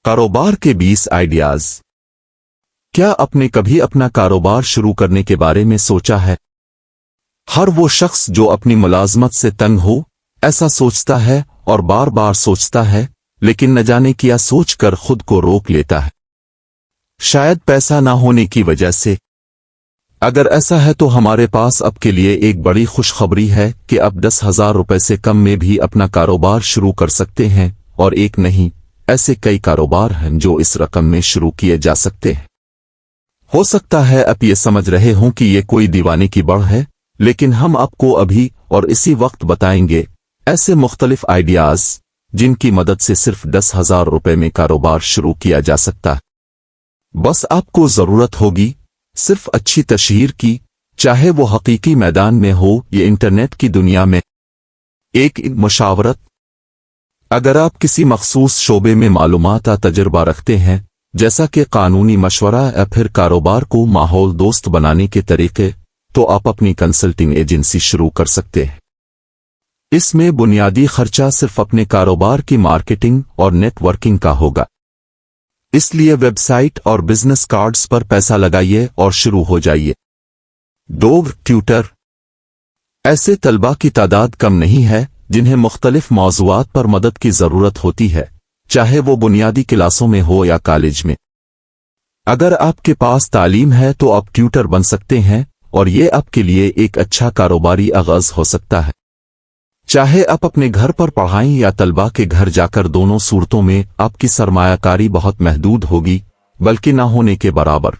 कारोबार के 20 आइडियाज। क्या आपने कभी अपना कारोबार शुरू करने के बारे में सोचा है? हर वो शख्स जो अपनी मुलाजमत से तंग हो ऐसा सोचता है और बार बार सोचता है, लेकिन न जाने क्या सोचकर खुद को रोक लेता है। शायद पैसा ना होने की वजह से। अगर ऐसा है तो हमारे पास आपके लिए एक बड़ी खुशखबरी है कि आप 10,000 रुपए से कम में भी अपना कारोबार शुरू कर सकते हैं, और एक नहीं, ऐसे कई कारोबार हैं जो इस रकम में शुरू किए जा सकते हैं। हो सकता है आप ये समझ रहे हों कि ये कोई दीवाने की बढ़ है, लेकिन हम आपको अभी और इसी वक्त बताएंगे ऐसे मुख्तलिफ आइडियाज जिनकी मदद से सिर्फ 10,000 रुपए में कारोबार शुरू किया जा सकता है। बस आपको जरूरत होगी सिर्फ अच्छी तशहीर की, चाहे वो हकीकी मैदान में हो या इंटरनेट की दुनिया में। एक मुशावरत। अगर आप किसी मखसूस शोबे में मालूमात या तजर्बा रखते हैं, जैसा कि कानूनी मशवरा या फिर कारोबार को माहौल दोस्त बनाने के तरीके, तो आप अपनी कंसल्टिंग एजेंसी शुरू कर सकते हैं। इसमें बुनियादी खर्चा सिर्फ अपने कारोबार की मार्केटिंग और नेटवर्किंग का होगा। इसलिए वेबसाइट और बिजनेस कार्ड्स पर पैसा लगाइए और शुरू हो जाइए। 2 ट्यूटर। ऐसे तलबा की तादाद कम नहीं है जिन्हें मुख्तलिफ मौज़ूआत पर मदद की जरूरत होती है, चाहे वो बुनियादी क्लासों में हो या कॉलेज में। अगर आपके पास तालीम है तो आप ट्यूटर बन सकते हैं, और ये आपके लिए एक अच्छा कारोबारी आगाज हो सकता है। चाहे आप अपने घर पर पढ़ाएं या तलबा के घर जाकर, दोनों सूरतों में आपकी सरमायाकारी बहुत महदूद होगी, बल्कि ना होने के बराबर।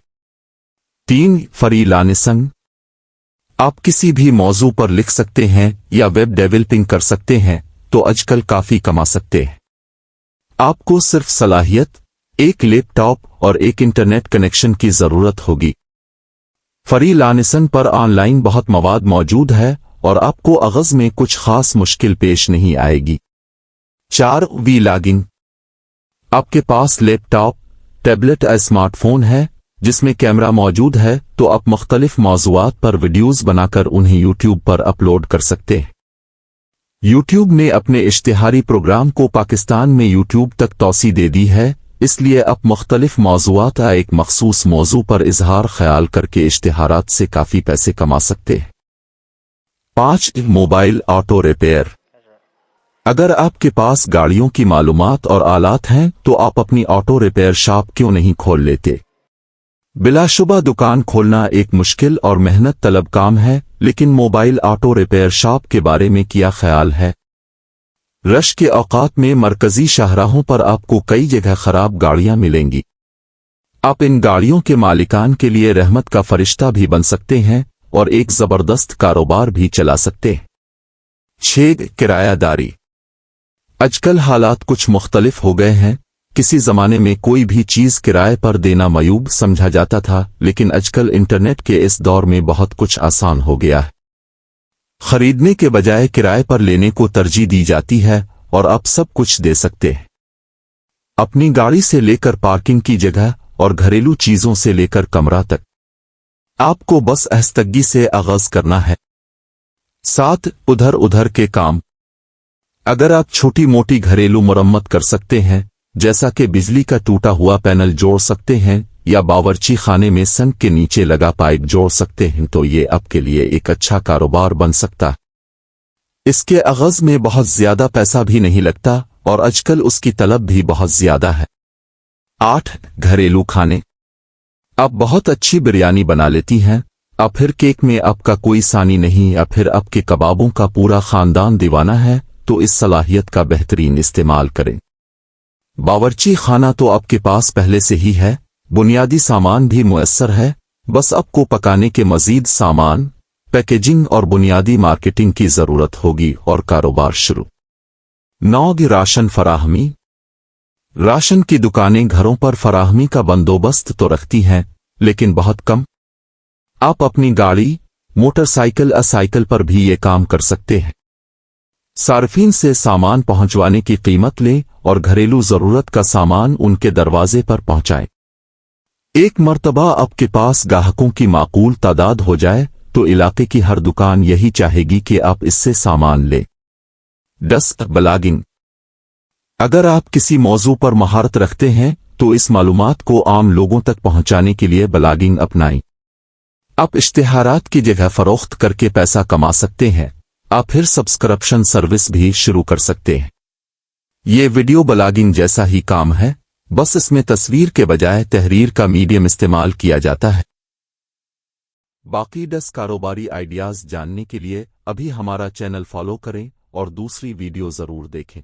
3 फ्रीलांसिंग। आप किसी भी मौजू पर लिख सकते हैं या वेब डेवलपिंग कर सकते हैं, तो आजकल काफी कमा सकते हैं। आपको सिर्फ सलाहियत, एक लैपटॉप और एक इंटरनेट कनेक्शन की जरूरत होगी। फ्रीलांसिंग पर ऑनलाइन बहुत मवाद मौजूद है और आपको आगाज में कुछ खास मुश्किल पेश नहीं आएगी। 4 वीलॉगिंग। आपके पास लैपटॉप, टैबलेट या स्मार्टफोन है जिसमें कैमरा मौजूद है, तो आप मुख्तलिफ मौज़ूआत पर वीडियोस बनाकर उन्हें यूट्यूब पर अपलोड कर सकते हैं। यूट्यूब ने अपने इश्तिहारी प्रोग्राम को पाकिस्तान में यूट्यूब तक तौसी दे दी है, इसलिए आप मुख्तलिफ मौज़ूआत या एक मखसूस मौजू पर इजहार ख्याल करके इश्तिहारात से काफी पैसे कमा सकते हैं। 5 मोबाइल ऑटो रिपेयर। अगर आपके पास गाड़ियों की मालूमात और आलात हैं, तो आप अपनी ऑटो रिपेयर शॉप क्यों नहीं खोल लेते? बिलाशुबा दुकान खोलना एक मुश्किल और मेहनत तलब काम है, लेकिन मोबाइल ऑटो रिपेयर शॉप के बारे में क्या ख्याल है? रश के औकात में मरकजी शाहराहों पर आपको कई जगह खराब गाड़ियां मिलेंगी। आप इन गाड़ियों के मालिकान के लिए रहमत का फरिश्ता भी बन सकते हैं और एक जबरदस्त कारोबार भी चला सकते हैं। 6 किरायादारी। आजकल हालात कुछ मुख्तलिफ हो गए हैं। किसी जमाने में कोई भी चीज किराए पर देना मयूब समझा जाता था, लेकिन आजकल इंटरनेट के इस दौर में बहुत कुछ आसान हो गया है। खरीदने के बजाय किराए पर लेने को तरजीह दी जाती है और आप सब कुछ दे सकते हैं। अपनी गाड़ी से लेकर पार्किंग की जगह और घरेलू चीजों से लेकर कमरा तक, आपको बस हस्तगी से आगाज करना है। 7 उधर उधर के काम। अगर आप छोटी मोटी घरेलू मरम्मत कर सकते हैं, जैसा कि बिजली का टूटा हुआ पैनल जोड़ सकते हैं या बावर्ची खाने में संक के नीचे लगा पाइप जोड़ सकते हैं, तो ये आपके लिए एक अच्छा कारोबार बन सकता है। इसके आगाज में बहुत ज्यादा पैसा भी नहीं लगता और आजकल उसकी तलब भी बहुत ज्यादा है। 8 घरेलू खाने। आप बहुत अच्छी बिरयानी बना लेती हैं, अब फिर केक में आपका कोई सानी नहीं, या फिर आपके कबाबों का पूरा खानदान दीवाना है, तो इस सलाहियत का बेहतरीन इस्तेमाल करें। बावर्ची खाना तो आपके पास पहले से ही है, बुनियादी सामान भी मुयस्सर है, बस आपको पकाने के मजीद सामान, पैकेजिंग और बुनियादी मार्केटिंग की जरूरत होगी और कारोबार शुरू। 9 राशन फराहमी। राशन की दुकानें घरों पर फराहमी का बंदोबस्त तो रखती हैं, लेकिन बहुत कम। आप अपनी गाड़ी, मोटरसाइकिल या साइकिल पर भी ये काम कर सकते हैं। सार्फिन से सामान पहुंचवाने की कीमत लें और घरेलू जरूरत का सामान उनके दरवाजे पर पहुंचाएं। एक मर्तबा आपके पास ग्राहकों की माकूल तादाद हो जाए, तो इलाके की हर दुकान यही चाहेगी कि आप इससे सामान लें। 10 ब्लॉगिंग। अगर आप किसी मौजू पर महारत रखते हैं तो इस मालूमात को आम लोगों तक पहुंचाने के लिए ब्लॉगिंग अपनाएं। आप इश्तिहारात की जगह फरोख्त करके पैसा कमा सकते हैं। आप फिर सब्सक्रिप्शन सर्विस भी शुरू कर सकते हैं। ये वीडियो ब्लॉगिंग जैसा ही काम है, बस इसमें तस्वीर के बजाय तहरीर का मीडियम इस्तेमाल किया जाता है। बाकी 10 कारोबारी आइडियाज जानने के लिए अभी हमारा चैनल फॉलो करें और दूसरी वीडियो जरूर देखें।